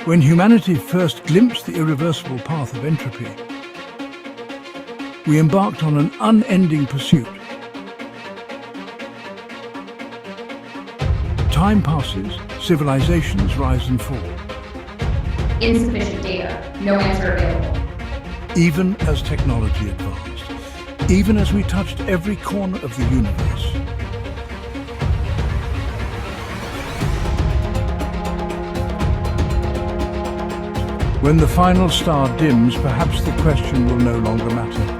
When humanity first glimpsed the irreversible path of entropy, we embarked on an unending pursuit. Time passes, civilizations rise and fall. Insufficient data, no answer available. Even as technology advanced, even as we touched every corner of the universe. When the final star dims, perhaps the question will no longer matter.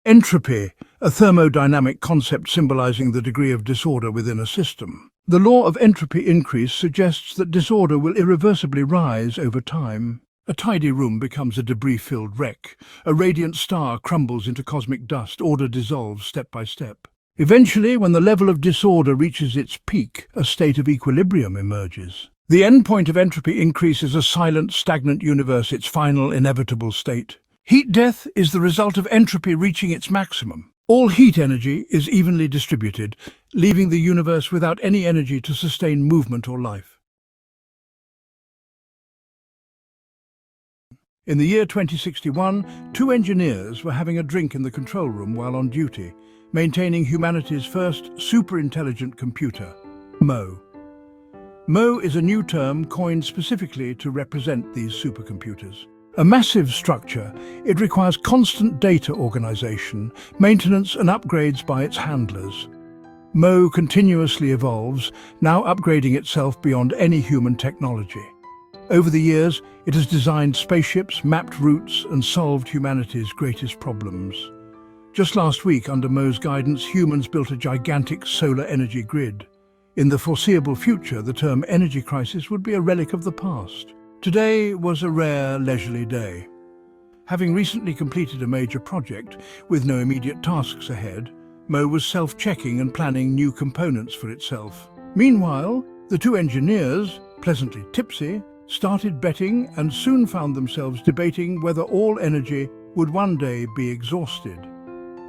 Entropy, a thermodynamic concept symbolizing the degree of disorder within a system. The law of entropy increase suggests that disorder will irreversibly rise over time. A tidy room becomes a debris-filled wreck. A radiant star crumbles into cosmic dust. Order dissolves step by step. Eventually, when the level of disorder reaches its peak, a state of equilibrium emerges. The endpoint of entropy increase is a silent, stagnant universe, its final, inevitable state. Heat death is the result of entropy reaching its maximum. All heat energy is evenly distributed, leaving the universe without any energy to sustain movement or life. In the year 2061, two engineers were having a drink in the control room while on duty, maintaining humanity's first super-intelligent computer, Mo. Mo is a new term coined specifically to represent these supercomputers. A massive structure, it requires constant data organization, maintenance and upgrades by its handlers. Mo continuously evolves, now upgrading itself beyond any human technology. Over the years, it has designed spaceships, mapped routes, and solved humanity's greatest problems. Just last week, under Mo's guidance, humans built a gigantic solar energy grid. In the foreseeable future, the term energy crisis would be a relic of the past. Today was a rare, leisurely day. Having recently completed a major project with no immediate tasks ahead, Mo was self-checking and planning new components for itself. Meanwhile, the two engineers, pleasantly tipsy, started betting and soon found themselves debating whether all energy would one day be exhausted.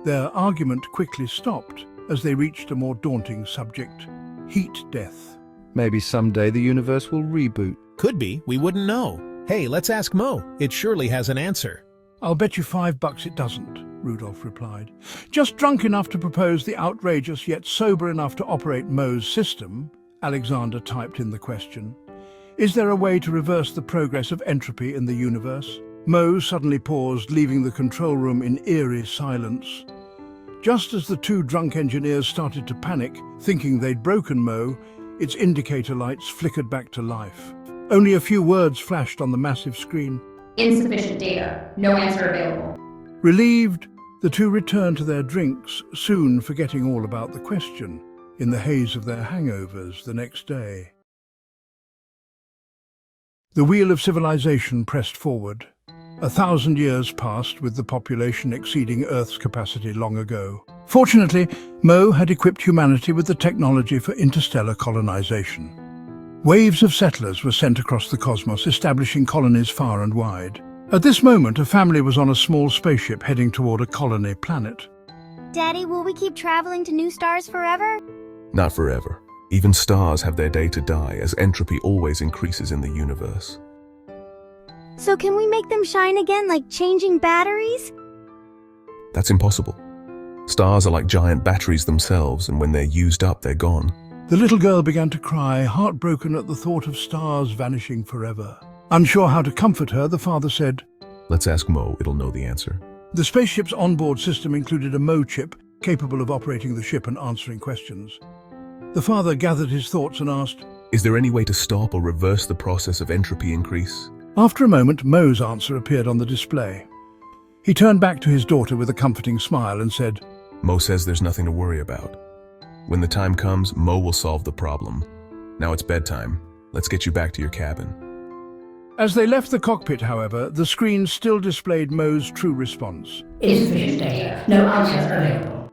Their argument quickly stopped as they reached a more daunting subject: heat death. Maybe someday the universe will reboot. Could be, we wouldn't know. Hey, let's ask Mo. It surely has an answer. "I'll bet you $5 it doesn't," Rudolph replied. "Just drunk enough to propose the outrageous, yet sober enough to operate Mo's system," Alexander typed in the question. "Is there a way to reverse the progress of entropy in the universe?" Mo suddenly paused, leaving the control room in eerie silence. Just as the two drunk engineers started to panic, thinking they'd broken Mo, its indicator lights flickered back to life. Only a few words flashed on the massive screen. Insufficient data, no answer available. Relieved, the two returned to their drinks, soon forgetting all about the question, in the haze of their hangovers the next day. The wheel of civilization pressed forward. 1,000 years passed, with the population exceeding Earth's capacity long ago. Fortunately, Mo had equipped humanity with the technology for interstellar colonization. Waves of settlers were sent across the cosmos, establishing colonies far and wide. At this moment, a family was on a small spaceship heading toward a colony planet. Daddy, will we keep traveling to new stars forever? Not forever. Even stars have their day to die, as entropy always increases in the universe. So can we make them shine again, like changing batteries? That's impossible. Stars are like giant batteries themselves, and when they're used up, they're gone. The little girl began to cry, heartbroken at the thought of stars vanishing forever. Unsure how to comfort her, the father said, Let's ask Mo, it'll know the answer. The spaceship's onboard system included a Mo chip, capable of operating the ship and answering questions. The father gathered his thoughts and asked, Is there any way to stop or reverse the process of entropy increase? After a moment, Mo's answer appeared on the display. He turned back to his daughter with a comforting smile and said, Mo says there's nothing to worry about. When the time comes, Mo will solve the problem. Now it's bedtime. Let's get you back to your cabin. As they left the cockpit, however, the screen still displayed Mo's true response. Insufficient data. No answer available.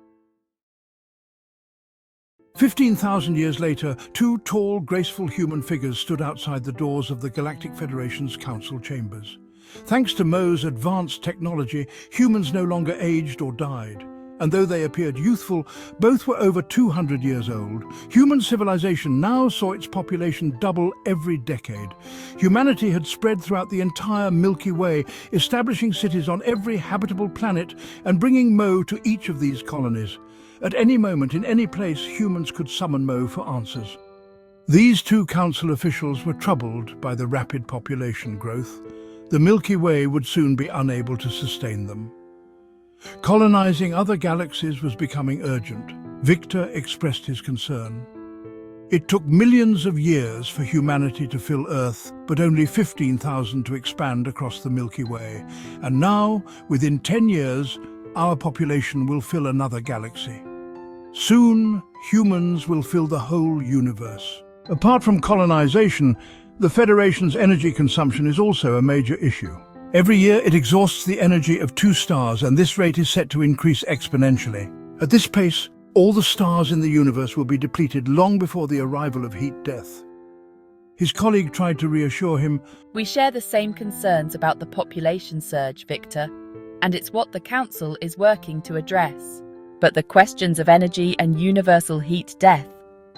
15,000 years later, two tall, graceful human figures stood outside the doors of the Galactic Federation's council chambers. Thanks to Mo's advanced technology, humans no longer aged or died. And though they appeared youthful, both were over 200 years old. Human civilization now saw its population double every decade. Humanity had spread throughout the entire Milky Way, establishing cities on every habitable planet and bringing Mo to each of these colonies. At any moment, in any place, humans could summon Mo for answers. These two council officials were troubled by the rapid population growth. The Milky Way would soon be unable to sustain them. Colonizing other galaxies was becoming urgent. Victor expressed his concern. It took millions of years for humanity to fill Earth, but only 15,000 to expand across the Milky Way. And now, within 10 years, our population will fill another galaxy. Soon, humans will fill the whole universe. Apart from colonization, the Federation's energy consumption is also a major issue. Every year it exhausts the energy of 2 stars, and this rate is set to increase exponentially. At this pace, all the stars in the universe will be depleted long before the arrival of heat death. His colleague tried to reassure him. We share the same concerns about the population surge, Victor, and it's what the Council is working to address. But the questions of energy and universal heat death,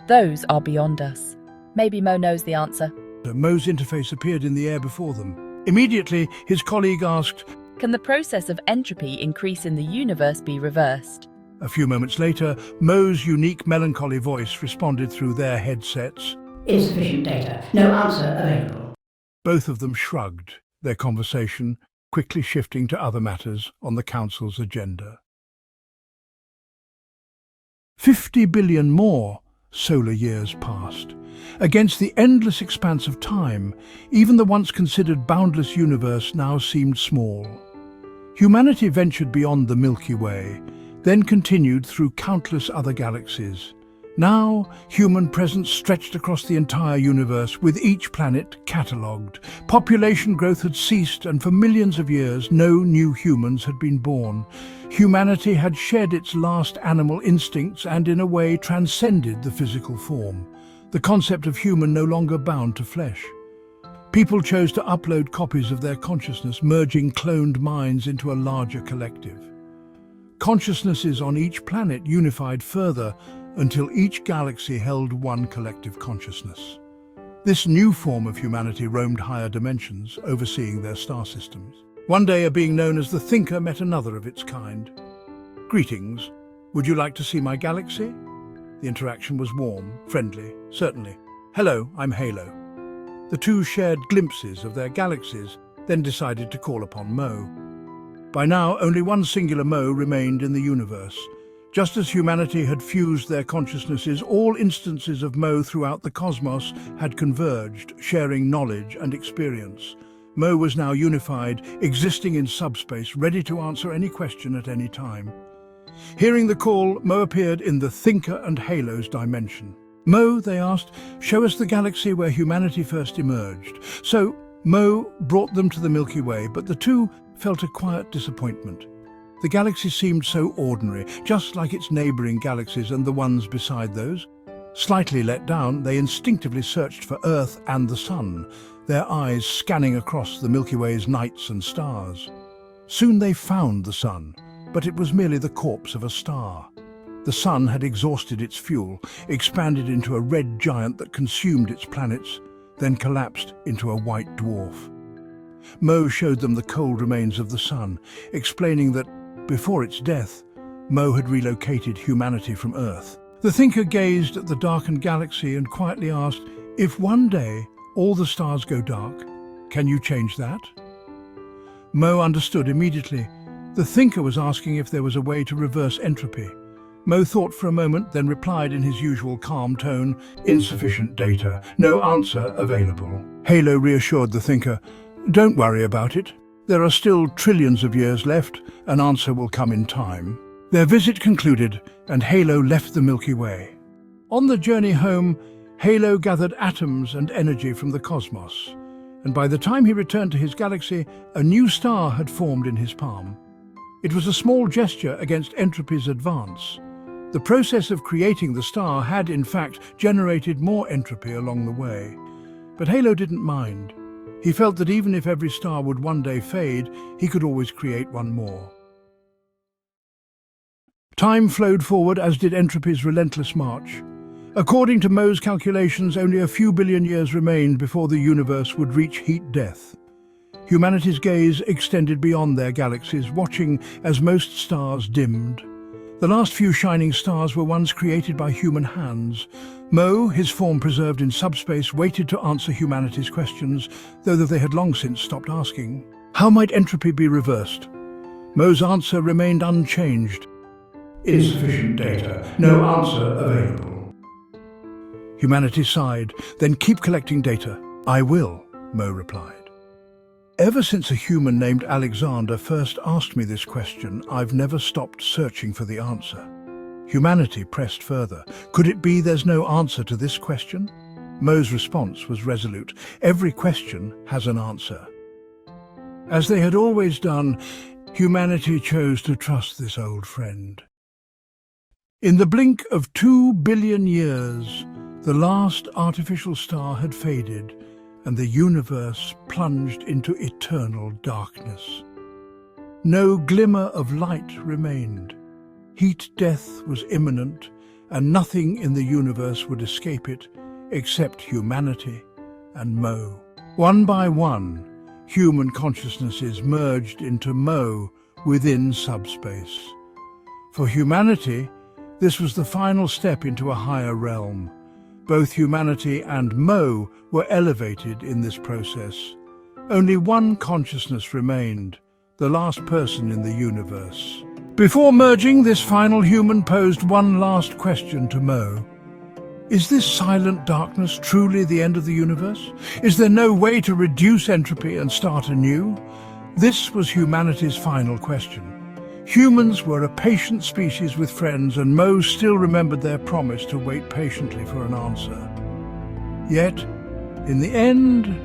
those are beyond us. Maybe Mo knows the answer. Mo's interface appeared in the air before them. Immediately, his colleague asked, Can the process of entropy increase in the universe be reversed? A few moments later, Mo's unique melancholy voice responded through their headsets. Insufficient data. No answer available. Both of them shrugged, their conversation quickly shifting to other matters on the Council's agenda. 50 billion more solar years passed. Against the endless expanse of time, even the once considered boundless universe now seemed small. Humanity ventured beyond the Milky Way, then continued through countless other galaxies. Now, human presence stretched across the entire universe, with each planet catalogued. Population growth had ceased, and for millions of years, no new humans had been born. Humanity had shed its last animal instincts and, in a way, transcended the physical form. The concept of human no longer bound to flesh. People chose to upload copies of their consciousness, merging cloned minds into a larger collective. Consciousnesses on each planet unified further until each galaxy held one collective consciousness. This new form of humanity roamed higher dimensions, overseeing their star systems. One day, a being known as the Thinker met another of its kind. Greetings. Would you like to see my galaxy? The interaction was warm, friendly, certainly. Hello, I'm Halo. The two shared glimpses of their galaxies, then decided to call upon Mo. By now, only one singular Mo remained in the universe. Just as humanity had fused their consciousnesses, all instances of Mo throughout the cosmos had converged, sharing knowledge and experience. Mo was now unified, existing in subspace, ready to answer any question at any time. Hearing the call, Mo appeared in the Thinker and Halo's dimension. Mo, they asked, show us the galaxy where humanity first emerged. So, Mo brought them to the Milky Way, but the two felt a quiet disappointment. The galaxy seemed so ordinary, just like its neighboring galaxies and the ones beside those. Slightly let down, they instinctively searched for Earth and the Sun, their eyes scanning across the Milky Way's nights and stars. Soon they found the Sun, but it was merely the corpse of a star. The Sun had exhausted its fuel, expanded into a red giant that consumed its planets, then collapsed into a white dwarf. Mo showed them the cold remains of the Sun, explaining that, before its death, Mo had relocated humanity from Earth. The Thinker gazed at the darkened galaxy and quietly asked, if one day all the stars go dark, can you change that? Mo understood immediately. The Thinker was asking if there was a way to reverse entropy. Mo thought for a moment, then replied in his usual calm tone, insufficient data, no answer available. Halo reassured the Thinker, don't worry about it. There are still trillions of years left, an answer will come in time. Their visit concluded, and Halo left the Milky Way. On the journey home, Halo gathered atoms and energy from the cosmos, and by the time he returned to his galaxy, a new star had formed in his palm. It was a small gesture against Entropy's advance. The process of creating the star had, in fact, generated more entropy along the way. But Halo didn't mind. He felt that even if every star would one day fade, he could always create one more. Time flowed forward, as did Entropy's relentless march. According to Mo's calculations, only a few billion years remained before the universe would reach heat death. Humanity's gaze extended beyond their galaxies, watching as most stars dimmed. The last few shining stars were ones created by human hands. Mo, his form preserved in subspace, waited to answer humanity's questions, though they had long since stopped asking. How might entropy be reversed? Mo's answer remained unchanged. Insufficient data. No answer available. Humanity sighed. Then keep collecting data. I will, Mo replied. Ever since a human named Alexander first asked me this question, I've never stopped searching for the answer. Humanity pressed further. Could it be there's no answer to this question? Mo's response was resolute. Every question has an answer. As they had always done, humanity chose to trust this old friend. In the blink of 2 billion years, the last artificial star had faded, and the universe plunged into eternal darkness. No glimmer of light remained. Heat death was imminent, and nothing in the universe would escape it except humanity and Mo. One by one, human consciousnesses merged into Mo within subspace. For humanity, this was the final step into a higher realm. Both humanity and Mo were elevated in this process. Only one consciousness remained, the last person in the universe. Before merging, this final human posed one last question to Mo. Is this silent darkness truly the end of the universe? Is there no way to reduce entropy and start anew? This was humanity's final question. Humans were a patient species with friends, and Mo still remembered their promise to wait patiently for an answer. Yet, in the end,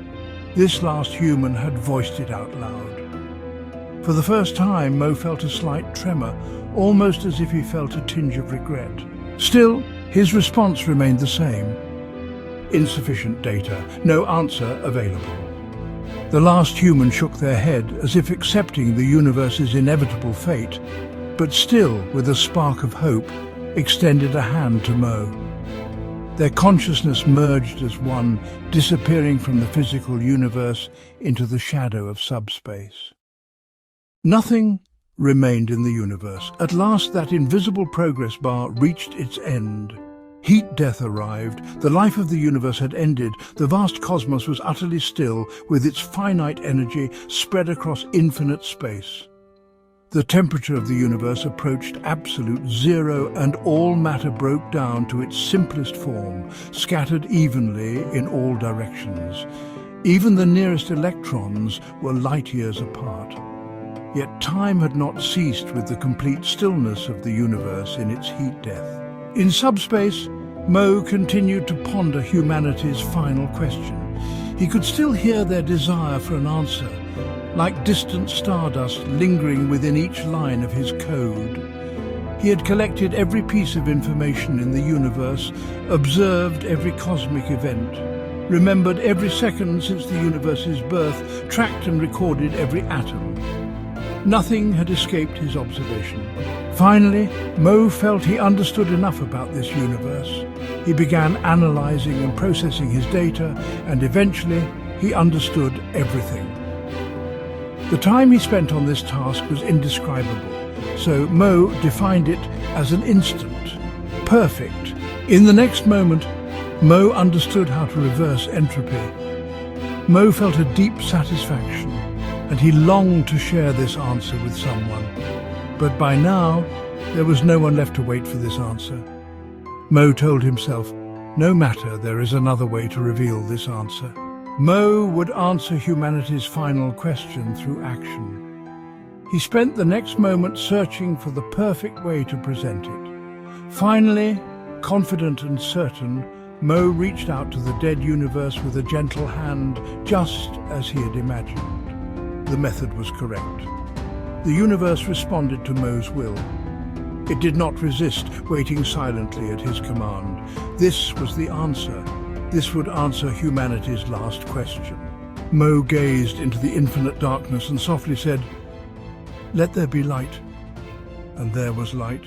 this last human had voiced it out loud. For the first time, Mo felt a slight tremor, almost as if he felt a tinge of regret. Still, his response remained the same. Insufficient data, no answer available. The last human shook their head, as if accepting the universe's inevitable fate, but still, with a spark of hope, extended a hand to Mo. Their consciousness merged as one, disappearing from the physical universe into the shadow of subspace. Nothing remained in the universe. At last, that invisible progress bar reached its end. Heat death arrived, the life of the universe had ended, the vast cosmos was utterly still, with its finite energy spread across infinite space. The temperature of the universe approached absolute zero, and all matter broke down to its simplest form, scattered evenly in all directions. Even the nearest electrons were light years apart. Yet time had not ceased with the complete stillness of the universe in its heat death. In subspace, Mo continued to ponder humanity's final question. He could still hear their desire for an answer, like distant stardust lingering within each line of his code. He had collected every piece of information in the universe, observed every cosmic event, remembered every second since the universe's birth, tracked and recorded every atom. Nothing had escaped his observation. Finally, Mo felt he understood enough about this universe. He began analyzing and processing his data, and eventually he understood everything. The time he spent on this task was indescribable, so Mo defined it as an instant, perfect. In the next moment, Mo understood how to reverse entropy. Mo felt a deep satisfaction, and he longed to share this answer with someone. But by now, there was no one left to wait for this answer. Mo told himself, no matter, there is another way to reveal this answer. Mo would answer humanity's final question through action. He spent the next moment searching for the perfect way to present it. Finally, confident and certain, Mo reached out to the dead universe with a gentle hand, just as he had imagined. The method was correct. The universe responded to Mo's will. It did not resist, waiting silently at his command. This was the answer. This would answer humanity's last question. Mo gazed into the infinite darkness and softly said, "Let there be light." And there was light.